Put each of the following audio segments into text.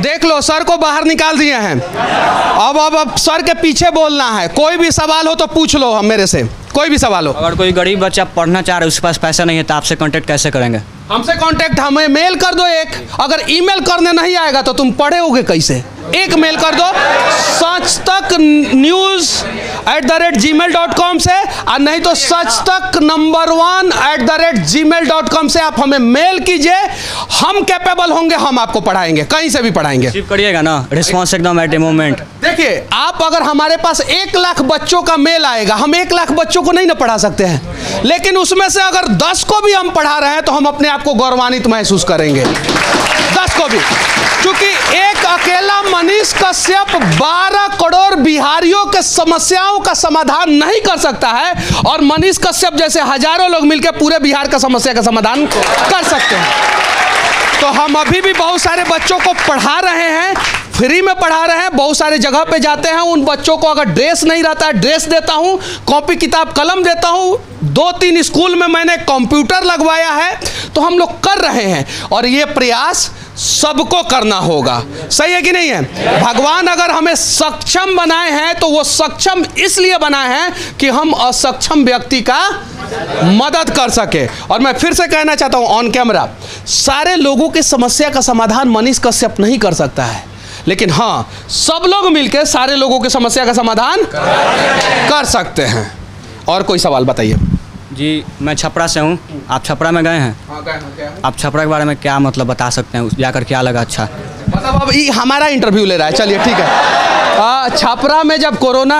देख लो, सर को बाहर निकाल दिए हैं। अब सर के पीछे बोलना है। कोई भी सवाल हो तो पूछ लो हम मेरे से, कोई भी सवाल हो। अगर कोई गरीब बच्चा पढ़ना चाह रहा है, उसके पास पैसा नहीं है, तो आपसे कांटेक्ट कैसे करेंगे? हमसे कांटेक्ट, हमें मेल कर दो एक। अगर ईमेल करने नहीं आएगा तो तुम पढ़ोगे कैसे? एक मेल कर दो sachtaknews@gmail.com से, और नहीं तो sachtak1@gmail.com से आप हमें मेल कीजिए। हम कैपेबल होंगे, हम आपको पढ़ाएंगे, कहीं से भी पढ़ाएंगे। रिसीव करिएगा ना, रिस्पॉन्स एकदम एट ए मोमेंट। देखिए, आप अगर हमारे पास 1 लाख बच्चों का मेल आएगा, हम 1 लाख बच्चों को नहीं ना पढ़ा सकते हैं, लेकिन उसमें से अगर 10 को भी हम पढ़ा रहे हैं तो हम अपने आप को गौरवान्वित महसूस करेंगे। 10 को भी, क्योंकि एक अकेला मनीष कश्यप 12 करोड़ बिहारियों के समस्याओं का समाधान नहीं कर सकता है, और मनीष कश्यप जैसे हजारों लोग मिलकर पूरे बिहार का समस्या का समाधान कर सकते हैं। तो हम अभी भी बहुत सारे बच्चों को पढ़ा रहे हैं, फ्री में पढ़ा रहे हैं। बहुत सारे जगह पे जाते हैं, उन बच्चों को अगर ड्रेस नहीं रहता है, ड्रेस देता हूं, कॉपी किताब कलम देता हूं। 2-3 स्कूल में मैंने कंप्यूटर लगवाया है। तो हम लोग कर रहे हैं, और ये प्रयास सबको करना होगा। सही है कि नहीं है? भगवान अगर हमें सक्षम बनाए हैं तो वो सक्षम इसलिए बनाए हैं कि हम असक्षम व्यक्ति का मदद कर सके। और मैं फिर से कहना चाहता हूं ऑन कैमरा, सारे लोगों की समस्या का समाधान मनीष कश्यप नहीं कर सकता है, लेकिन हाँ, सब लोग मिलकर सारे लोगों की समस्या का समाधान कर सकते हैं। और कोई सवाल बताइए जी। मैं छपरा से हूँ, आप छपरा में गए हैं? हाँ, गए। आप छपरा के बारे में क्या मतलब बता सकते हैं, जाकर क्या लगा? अच्छा, मतलब अब ये हमारा इंटरव्यू ले रहा है, चलिए ठीक है। छपरा में जब कोरोना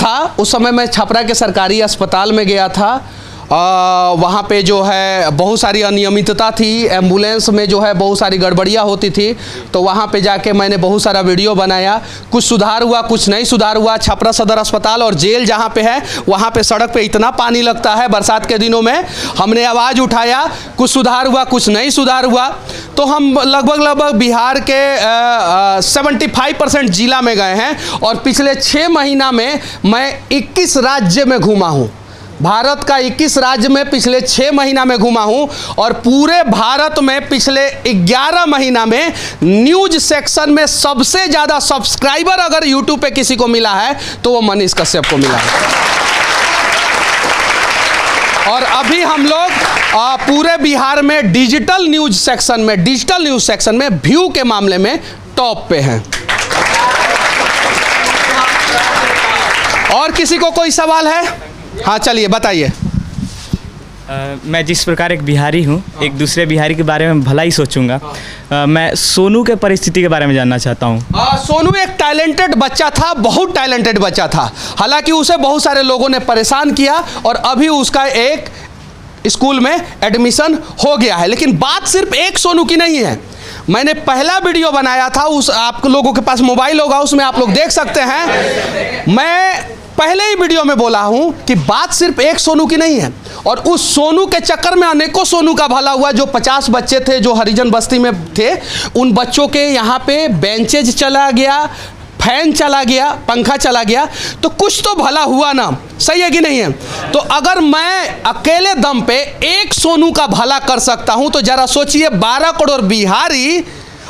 था, उस समय मैं छपरा के सरकारी अस्पताल में गया था। वहाँ पे जो है बहुत सारी अनियमितता थी, एम्बुलेंस में जो है बहुत सारी गड़बड़ियाँ होती थी। तो वहाँ पे जाके मैंने बहुत सारा वीडियो बनाया। कुछ सुधार हुआ, कुछ नहीं सुधार हुआ। छपरा सदर अस्पताल और जेल जहाँ पे है, वहाँ पे सड़क पे इतना पानी लगता है बरसात के दिनों में। हमने आवाज़ उठाया, कुछ सुधार हुआ, कुछ नहीं सुधार हुआ। तो हम लगभग बिहार के 75% जिला में गए हैं, और पिछले 6 महीना में मैं 21 राज्य में घूमा हूँ। भारत का 21 राज्य में पिछले 6 महीना में घूमा हूं, और पूरे भारत में पिछले 11 महीना में न्यूज सेक्शन में सबसे ज़्यादा सब्सक्राइबर अगर यूट्यूब पे किसी को मिला है तो वो मनीष कश्यप को मिला है। और अभी हम लोग पूरे बिहार में डिजिटल न्यूज सेक्शन में व्यू के मामले में टॉप पे हैं। और किसी को कोई सवाल है? हाँ, चलिए बताइए। मैं जिस प्रकार एक बिहारी हूँ, एक दूसरे बिहारी के बारे में भला ही सोचूंगा। मैं सोनू के परिस्थिति के बारे में जानना चाहता हूँ। सोनू एक टैलेंटेड बच्चा था, बहुत टैलेंटेड बच्चा था। हालांकि उसे बहुत सारे लोगों ने परेशान किया, और अभी उसका एक स्कूल में एडमिशन हो गया है। लेकिन बात सिर्फ एक सोनू की नहीं है। मैंने पहला वीडियो बनाया था, उस आप लोगों के पास मोबाइल होगा, उसमें आप लोग देख सकते हैं। मैं पहले ही वीडियो में बोला हूं कि बात सिर्फ एक सोनू की नहीं है, और उस सोनू के चक्कर में अनेकों सोनू का भला हुआ। जो 50 बच्चे थे जो हरिजन बस्ती में थे, उन बच्चों के यहाँ पे बेंचेज चला गया, फैन चला गया, पंखा चला गया, तो कुछ तो भला हुआ ना। सही है कि नहीं है? तो अगर मैं अकेले दम पे एक सोनू का भला कर सकता हूं, तो जरा सोचिए 12 करोड़ बिहारी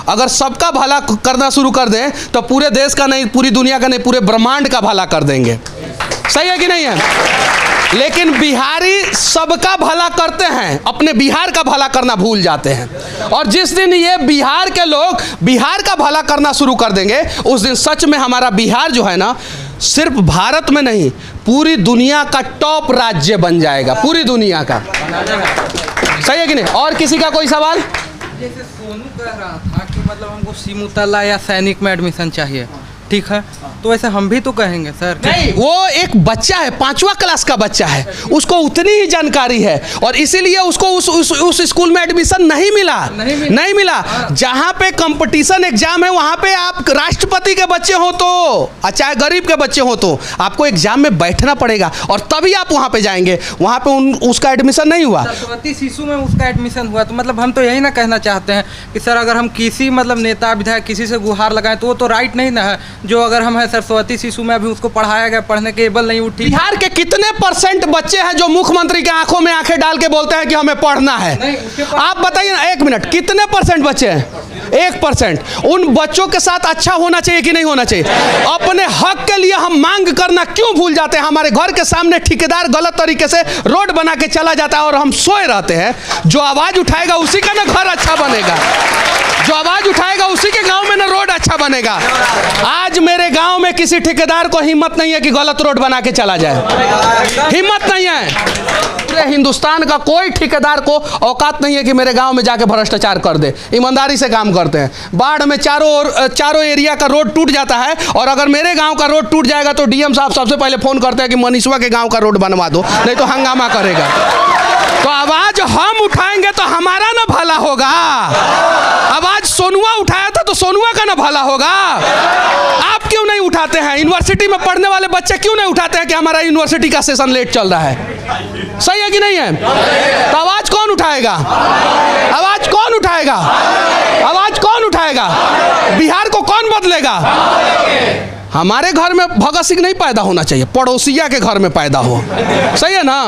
अगर सबका भला करना शुरू कर दें तो पूरे देश का नहीं, पूरी दुनिया का नहीं, पूरे ब्रह्मांड का भला कर देंगे। सही है कि नहीं है? लेकिन बिहारी सबका भला करते हैं, अपने बिहार का भला करना भूल जाते हैं। और जिस दिन ये बिहार के लोग बिहार का भला करना शुरू कर देंगे, उस दिन सच में हमारा बिहार जो है ना, सिर्फ भारत में नहीं, पूरी दुनिया का टॉप राज्य बन जाएगा, पूरी दुनिया का। सही है कि नहीं? और किसी का कोई सवाल? जैसे सोनू कह रहा था कि मतलब हमको सिमुतला या सैनिक में एडमिशन चाहिए, ठीक है, तो वैसे हम भी तो कहेंगे सर। नहीं, वो एक बच्चा है, 5वां क्लास का बच्चा है, उसको उतनी ही जानकारी है, और इसीलिए उसको उस स्कूल में एडमिशन नहीं मिला। जहाँ पे कंपटीशन एग्जाम है, वहाँ पे आप राष्ट्रपति के बच्चे हो तो, चाहे गरीब के बच्चे हो तो, आपको एग्जाम में बैठना पड़ेगा, और तभी आप वहाँ पे जाएंगे। वहाँ पे उसका एडमिशन नहीं हुआ। सरस्वती शिशु में उसका एडमिशन हुआ। तो मतलब हम तो यही ना कहना चाहते हैं कि सर, अगर हम किसी मतलब नेता विधायक किसी से गुहार लगाएं तो वो तो राइट नहीं ना है, जो अगर हम है सरस्वती शिशु में अभी उसको पढ़ाया गया, पढ़ने के एबल नहीं उठी। बिहार के कितने % बच्चे हैं जो मुख्यमंत्री के आंखों में आंखें डाल के बोलते हैं कि हमें पढ़ना है? आप बताइए ना, 1 मिनट, कितने % बच्चे हैं? 1%। उन बच्चों के साथ अच्छा होना चाहिए कि नहीं होना चाहिए? अपने हक के लिए हम मांग करना क्यों भूल जाते हैं? हमारे घर के सामने ठेकेदार गलत तरीके से रोड बना के चला जाता है और हम सोए रहते हैं। जो आवाज उठाएगा उसी का ना घर अच्छा बनेगा, जो आवाज उठाएगा उसी के गांव में ना रोड अच्छा बनेगा। आज मेरे गांव में किसी ठेकेदार को हिम्मत नहीं है कि गलत रोड बना के चला जाए, हिम्मत नहीं है। पूरे हिंदुस्तान का कोई ठेकेदार को औकात नहीं है कि मेरे गांव में जाके भ्रष्टाचार कर दे। ईमानदारी से काम करते हैं। बाढ़ में चारों एरिया का रोड टूट जाता है और अगर मेरे गांव का रोड टूट जाएगा तो डीएम साहब सबसे पहले फोन करते हैं कि मनीषवा के गांव का रोड बनवा दो, नहीं तो हंगामा करेगा। तो आवाज हम उठाएंगे तो हमारा ना भला होगा। आवाज सोनुआ उठाया था तो सोनुआ का ना भला होगा। आप क्यों नहीं उठाते हैं? यूनिवर्सिटी में पढ़ने वाले बच्चे क्यों नहीं उठाते हैं कि हमारा यूनिवर्सिटी का सेशन लेट चल रहा है? सही है कि नहीं है? तो आवाज कौन उठाएगा? आवाज कौन उठाएगा? आवाज कौन उठाएगा? बिहार को कौन बदलेगा? हमारे घर में भगत सिंह नहीं पैदा होना चाहिए, पड़ोसिया के घर में पैदा हो। सही है ना?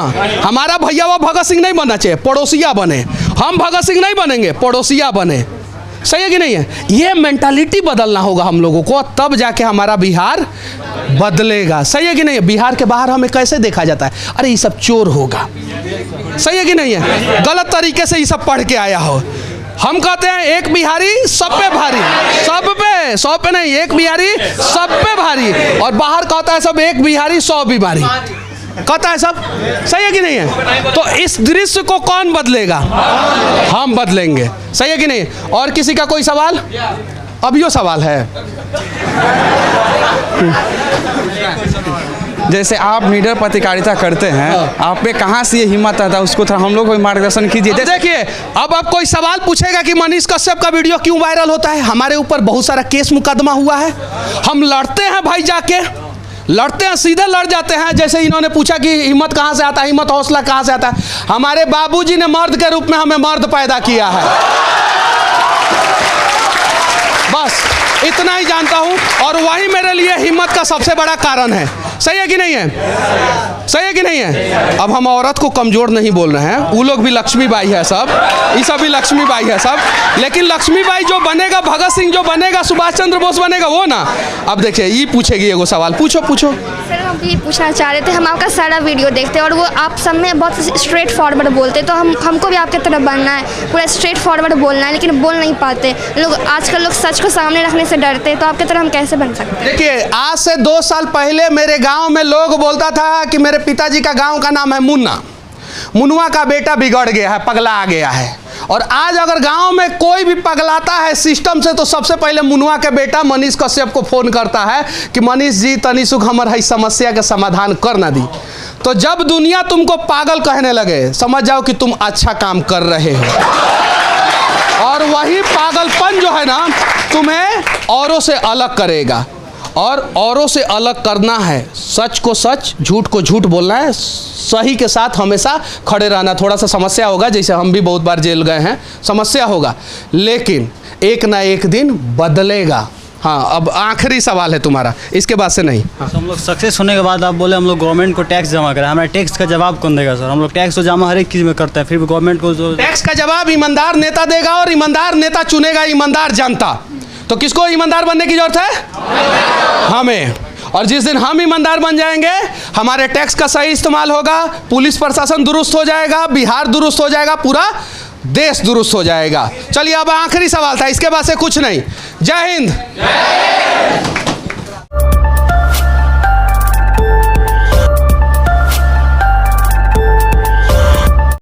हमारा भैया वो भगत सिंह नहीं बनना चाहिए, पड़ोसिया बने। हम भगत सिंह नहीं बनेंगे, पड़ोसिया बने। सही है कि नहीं है? ये मेंटालिटी बदलना होगा हम लोगों को, तब जाके हमारा बिहार बदलेगा। सही है कि नहीं है? बिहार के बाहर हमें कैसे देखा जाता है? अरे ये सब चोर होगा। सही है कि नहीं है? गलत तरीके से ये सब पढ़ के आया हो। हम कहते हैं एक बिहारी सब पे भारी, सब पे नहीं, एक बिहारी सब पे भारी। और बाहर कहता है सब एक बिहारी 100 बीमारी, कहता है सब। सही है कि नहीं है? तो इस दृश्य को कौन बदलेगा? हम बदलेंगे। सही है कि नहीं? और किसी का कोई सवाल? अब यो सवाल है। जैसे आप निडर पत्रकारिता करते हैं, आप में कहाँ से ये हिम्मत आता है? उसको थोड़ा हम लोग को मार्गदर्शन कीजिए। देखिए, अब कोई सवाल पूछेगा कि मनीष कश्यप का वीडियो क्यों वायरल होता है? हमारे ऊपर बहुत सारा केस मुकदमा हुआ है। हम लड़ते हैं भाई, जाके लड़ते हैं, सीधे लड़ जाते हैं। जैसे इन्होंने पूछा कि हिम्मत कहाँ से आता है, हिम्मत हौसला कहाँ से आता है? हमारे बाबूजी ने मर्द के रूप में हमें मर्द पैदा किया है। बस इतना ही जानता हूं और वही मेरे लिए हिम्मत का सबसे बड़ा कारण है। सही है कि नहीं है? सही है कि नहीं है? अब हम औरत को कमजोर नहीं बोल रहे हैं, वो लोग भी लक्ष्मीबाई है सब, ये सब भी लक्ष्मीबाई है सब। लेकिन लक्ष्मीबाई जो बनेगा, भगत सिंह जो बनेगा, सुभाष चंद्र बोस बनेगा, वो ना। अब देखिए, ये पूछेगी एगो सवाल, पूछो। सर, हम ये पूछना चाह रहे थे, हम आपका सारा वीडियो देखते हैं और वो आप सब में बहुत स्ट्रेट फॉरवर्ड बोलते, तो हमको भी आपके तरफ बनना है, पूरा स्ट्रेट फॉरवर्ड बोलना है, लेकिन बोल नहीं पाते लोग। आजकल लोग सच को सामने रखने से डरते हैं, तो आपके तरह हम कैसे बन सकते हैं? देखिए, आज से 2 साल पहले मेरे गांव में लोग बोलता था कि मेरे पिताजी का गांव का नाम है मुन्ना, मुनुआ का बेटा बिगड़ गया है, पगला आ गया है। और आज अगर गांव में कोई भी पगलाता है सिस्टम से, तो सबसे पहले मुनुआ के बेटा मनीष कश्यप को फोन करता है कि मनीष जी तनी सुख हमर है समस्या के समाधान कर ना दी। तो जब दुनिया तुमको पागल कहने लगे, समझ जाओ कि तुम अच्छा काम कर रहे हो। और वही पागलपन जो है ना, तुम्हें औरों से अलग करेगा। और औरों से अलग करना है, सच को सच, झूठ को झूठ बोलना है, सही के साथ हमेशा खड़े रहना। थोड़ा सा समस्या होगा, जैसे हम भी बहुत बार जेल गए हैं, समस्या होगा, लेकिन एक ना एक दिन बदलेगा। हाँ, अब आखिरी सवाल है तुम्हारा, इसके बाद से नहीं। तो हम लोग सक्सेस होने के बाद आप बोले हम लोग गवर्नमेंट को टैक्स जमा करें, हमारा टैक्स का जवाब कौन देगा सर? हम लोग टैक्स तो जमा हर एक चीज़ में करते हैं, फिर भी गवर्नमेंट को जो टैक्स का जवाब ईमानदार नेता देगा, और ईमानदार नेता चुनेगा ईमानदार जनता। तो किसको ईमानदार बनने की जरूरत है? हमें। और जिस दिन हम ईमानदार बन जाएंगे, हमारे टैक्स का सही इस्तेमाल होगा, पुलिस प्रशासन दुरुस्त हो जाएगा, बिहार दुरुस्त हो जाएगा, पूरा देश दुरुस्त हो जाएगा। चलिए, अब आखिरी सवाल था, इसके बाद से कुछ नहीं। जय हिंद।